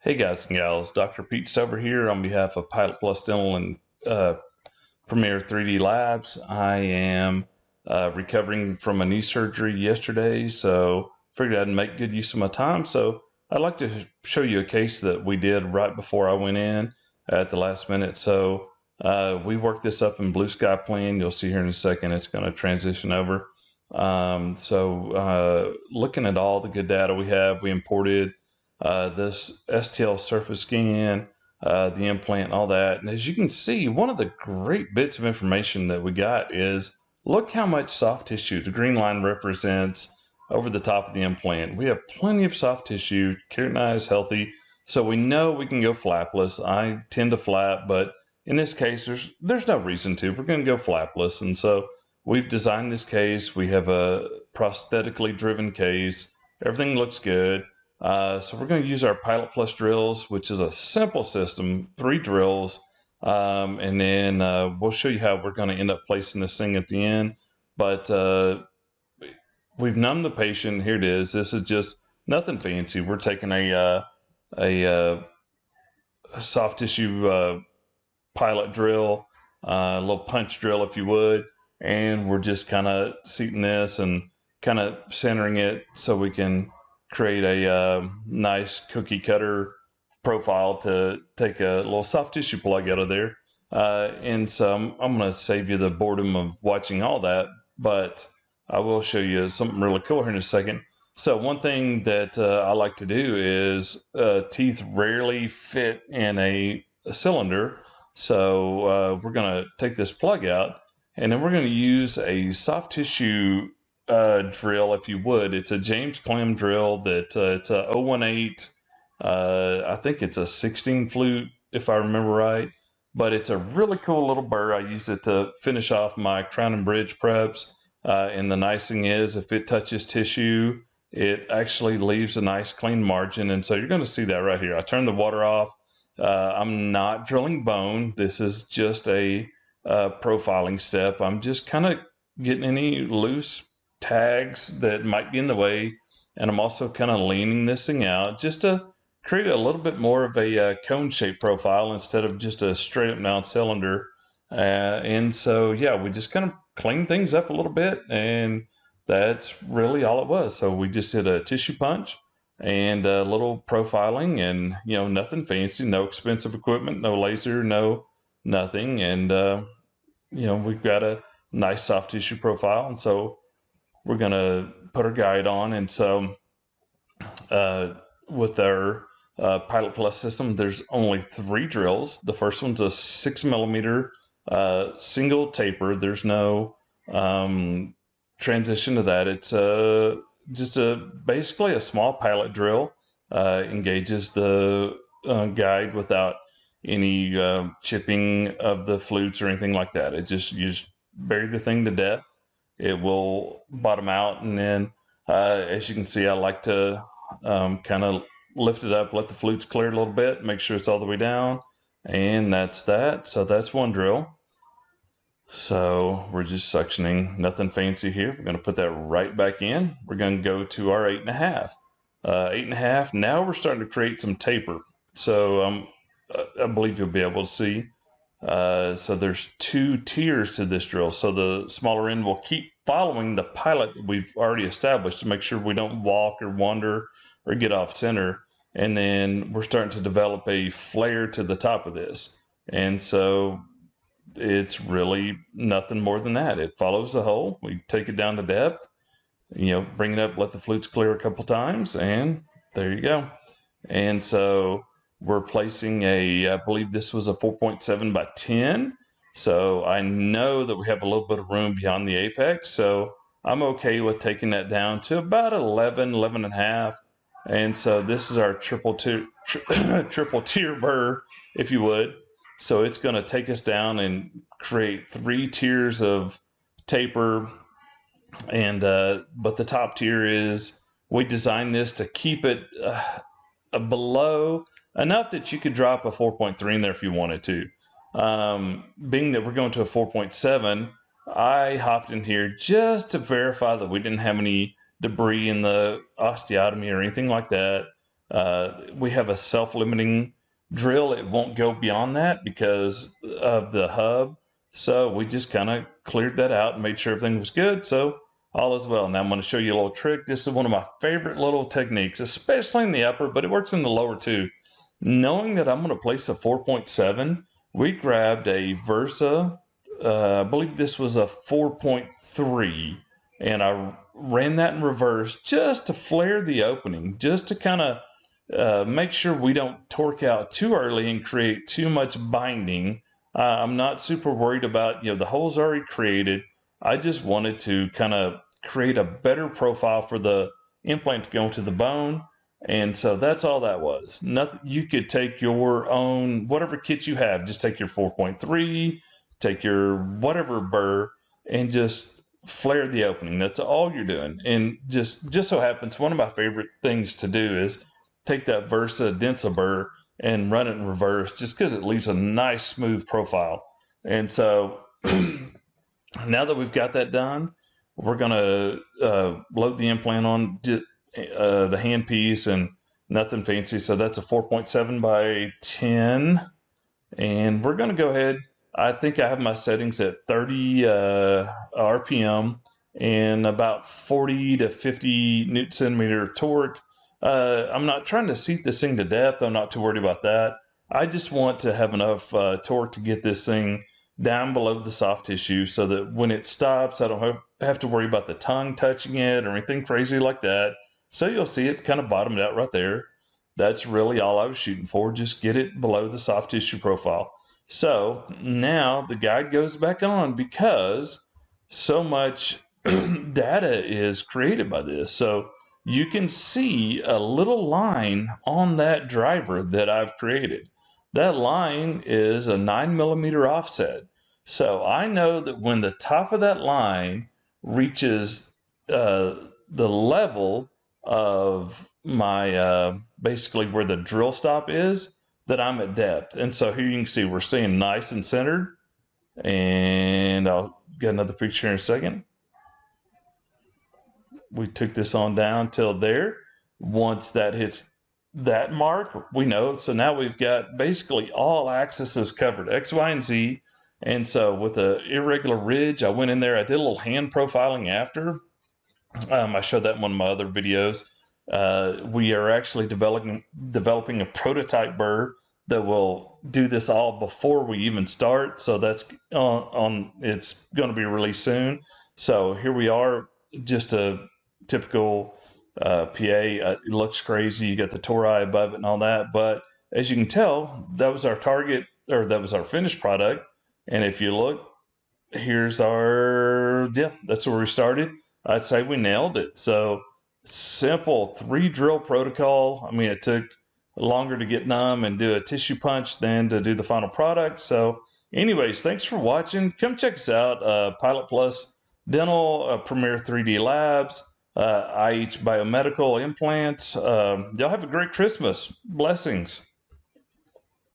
Hey guys and gals, Dr. Pete Stover here on behalf of Pilot Plus Dental and Premier 3D Labs. I am recovering from a knee surgery yesterday, so figured I'd make good use of my time. So I'd like to show you a case that we did right before I went in at the last minute. So we worked this up in Blue Sky Plan. You'll see here in a second it's going to transition over. Looking at all the good data we have, we imported this STL surface scan, the implant, all that. And as you can see, one of the great bits of information that we got is look how much soft tissue the green line represents over the top of the implant. We have plenty of soft tissue, keratinized, healthy, so we know we can go flapless. I tend to flap, but in this case, there's no reason to. We're going to go flapless, and so we've designed this case. We have a prosthetically driven case. Everything looks good. So we're going to use our Pilot Plus drills, which is a simple system, 3 drills, and then we'll show you how we're going to end up placing this thing at the end. But we've numbed the patient. Here it is. This is just nothing fancy. We're taking a soft tissue pilot drill, a little punch drill, if you would, and we're just kind of seating this and kind of centering it so we can create a nice cookie cutter profile to take a little soft tissue plug out of there. And so I'm going to save you the boredom of watching all that, but I will show you something really cool here in a second. So one thing that I like to do is teeth rarely fit in a cylinder. So we're going to take this plug out, and then we're going to use a soft tissue drill, if you would. It's a James Clem drill that it's a 018. I think it's a 16 flute, if I remember right. But it's a really cool little burr. I use it to finish off my crown and bridge preps. And the nice thing is, if it touches tissue, it actually leaves a nice clean margin. And so you're going to see that right here. I turn the water off. I'm not drilling bone. This is just a profiling step. I'm just kind of getting any loose tags that might be in the way, and I'm also kind of leaning this thing out just to create a little bit more of a cone shape profile instead of just a straight up mount cylinder. And so yeah, we just kind of clean things up a little bit, and that's really all it was. So we just did a tissue punch and a little profiling, and nothing fancy, no expensive equipment, no laser, no nothing. And we've got a nice soft tissue profile, and so we're going to put our guide on. And so with our Pilot Plus system, there's only 3 drills. The first one's a 6mm single taper. There's no transition to that. It's just basically a small pilot drill. Engages the guide without any chipping of the flutes or anything like that. You just bury the thing to depth. It will bottom out, and then as you can see, I like to kind of lift it up, let the flutes clear a little bit, make sure it's all the way down, and that's that. So that's one drill. So we're just suctioning, nothing fancy here. We're going to put that right back in. We're going to go to our 8.5. 8.5. Now we're starting to create some taper. So I believe you'll be able to see. So there's 2 tiers to this drill. So the smaller end will keep following the pilot that we've already established to make sure we don't walk or wander or get off center. And then we're starting to develop a flare to the top of this. And so it's really nothing more than that. It follows the hole. We take it down to depth, bring it up, let the flutes clear a couple times, and there you go. And so we're placing I believe this was a 4.7 by 10. So I know that we have a little bit of room beyond the apex. So I'm okay with taking that down to about 11, 11.5. And so this is our triple tier burr, if you would. So it's going to take us down and create 3 tiers of taper. And but the top tier is, we designed this to keep it below enough that you could drop a 4.3 in there if you wanted to. Being that we're going to a 4.7, I hopped in here just to verify that we didn't have any debris in the osteotomy or anything like that. We have a self-limiting drill. It won't go beyond that because of the hub. So we just kind of cleared that out and made sure everything was good. So all is well. Now I'm going to show you a little trick. This is one of my favorite little techniques, especially in the upper, but it works in the lower too. Knowing that I'm going to place a 4.7, we grabbed a Versa, I believe this was a 4.3, and I ran that in reverse just to flare the opening, just to kind of make sure we don't torque out too early and create too much binding. I'm not super worried about, the holes already created. I just wanted to kind of create a better profile for the implant to go into the bone. And so that's all that was. Nothing. You could take your own, whatever kit you have, just take your 4.3, take your whatever burr, and just flare the opening. That's all you're doing. And just so happens, one of my favorite things to do is take that Versa Densa burr and run it in reverse, just because it leaves a nice smooth profile. And so now that we've got that done, we're going to load the implant on the handpiece, and nothing fancy. So that's a 4.7 by 10. And we're going to go ahead. I think I have my settings at 30 RPM and about 40 to 50 Newton centimeter torque. I'm not trying to seat this thing to death. I'm not too worried about that. I just want to have enough torque to get this thing down below the soft tissue so that when it stops, I don't have to worry about the tongue touching it or anything crazy like that. So you'll see it kind of bottomed out right there. That's really all I was shooting for, just get it below the soft tissue profile. So now the guide goes back on because so much data is created by this. So you can see a little line on that driver that I've created. That line is a 9mm offset. So I know that when the top of that line reaches the level of my basically where the drill stop is, that I'm at depth. And so here you can see we're staying nice and centered. And I'll get another picture in a second. We took this on down till there. Once that hits that mark, we know. So now we've got basically all axes covered, X, Y, and Z. And so with an irregular ridge, I went in there, I did a little hand profiling after. I showed that in one of my other videos. We are actually developing a prototype burr that will do this all before we even start. So that's it's going to be released soon. So here we are, just a typical PA. It looks crazy. You got the tori above it and all that. But as you can tell, that was our target, or that was our finished product. And if you look, here's our, that's where we started. I'd say we nailed it. So simple 3 drill protocol. I mean, it took longer to get numb and do a tissue punch than to do the final product. So anyways, thanks for watching. Come check us out. Pilot Plus Dental, Premier 3D Labs, iHex Biomedical Implants. Y'all have a great Christmas. Blessings.